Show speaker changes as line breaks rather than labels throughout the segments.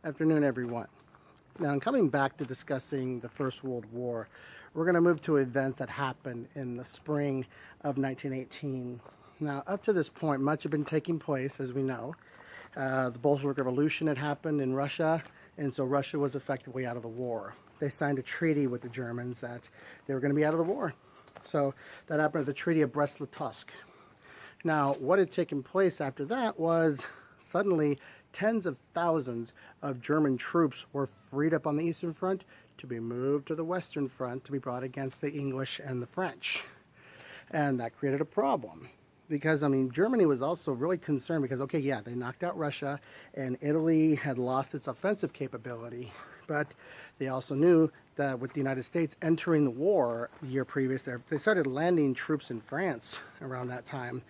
Afternoon, everyone. Now, in coming back to discussing the First World War, we're going to move to events that happened in the spring of 1918. Now, up to this point, much had been taking place, as we know. The Bolshevik Revolution had happened in Russia, and so Russia was effectively out of the war. They signed a treaty with the Germans that they were going to be out of the war. So that happened at the Treaty of Brest-Litovsk. Now, what had taken place after that was suddenly tens of thousands of German troops were freed up on the Eastern Front to be moved to the Western Front to be brought against the English and the French. And that created a problem because, Germany was also really concerned because, okay, yeah, they knocked out Russia and Italy had lost its offensive capability, but they also knew that with the United States entering the war the year previous, they started landing troops in France around that time.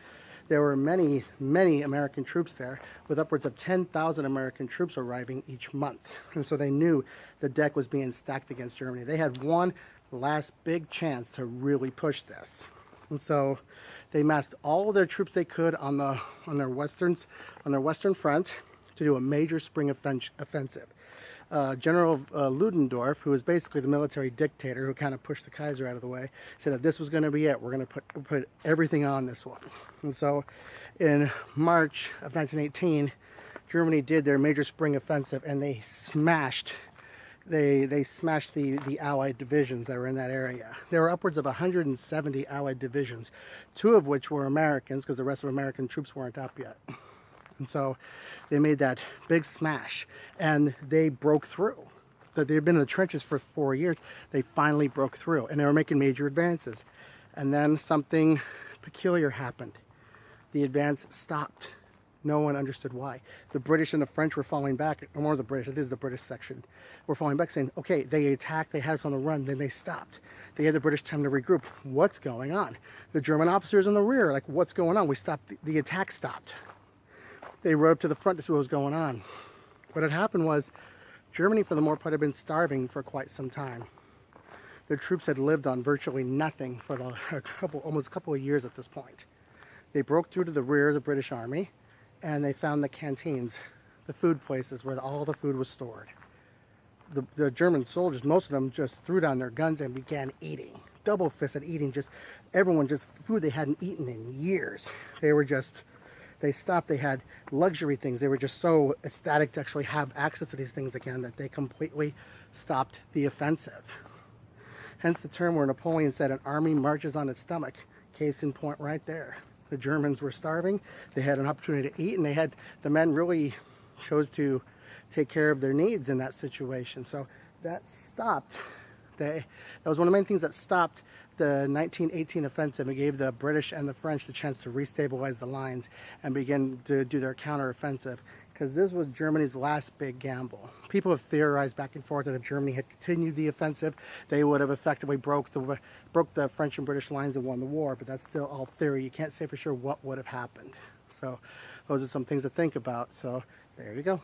There were many, many American troops there, with upwards of 10,000 American troops arriving each month. And so they knew the deck was being stacked against Germany. They had one last big chance to really push this. And so they massed all of their troops they could on their western front to do a major spring offensive. General Ludendorff, who was basically the military dictator who kind of pushed the Kaiser out of the way, said if this was going to be it, we're going to put everything on this one. And so in March of 1918, Germany did their major spring offensive, and they smashed the Allied divisions that were in that area. There were upwards of 170 Allied divisions, two of which were Americans because the rest of American troops weren't up yet. And so they made that big smash, and they broke through. So they'd been in the trenches for 4 years. They finally broke through, and they were making major advances. And then something peculiar happened. The advance stopped. No one understood why. The British and the French were falling back, or more the British, this is the British section, were falling back saying, okay, they attacked, they had us on the run, then they stopped. They had the British time to regroup. What's going on? The German officers in the rear, like, what's going on? We stopped, the attack stopped. They rode up to the front to see what was going on. What had happened was Germany, for the most part, had been starving for quite some time. Their troops had lived on virtually nothing for almost a couple of years at this point. They broke through to the rear of the British Army, and they found the canteens, the food places where all the food was stored. The German soldiers, most of them, just threw down their guns and began eating. Double-fisted eating, everyone food they hadn't eaten in years. They stopped, they had luxury things. They were just so ecstatic to actually have access to these things again that they completely stopped the offensive. Hence the term where Napoleon said an army marches on its stomach. Case in point right there. The Germans were starving, they had an opportunity to eat, and the men really chose to take care of their needs in that situation. So that stopped. That was one of the main things that stopped the 1918 offensive. It gave the British and the French the chance to restabilize the lines and begin to do their counteroffensive, because this was Germany's last big gamble. People have theorized back and forth that if Germany had continued the offensive, they would have effectively broke the French and British lines and won the war, but that's still all theory. You can't say for sure what would have happened. So those are some things to think about. So there you go.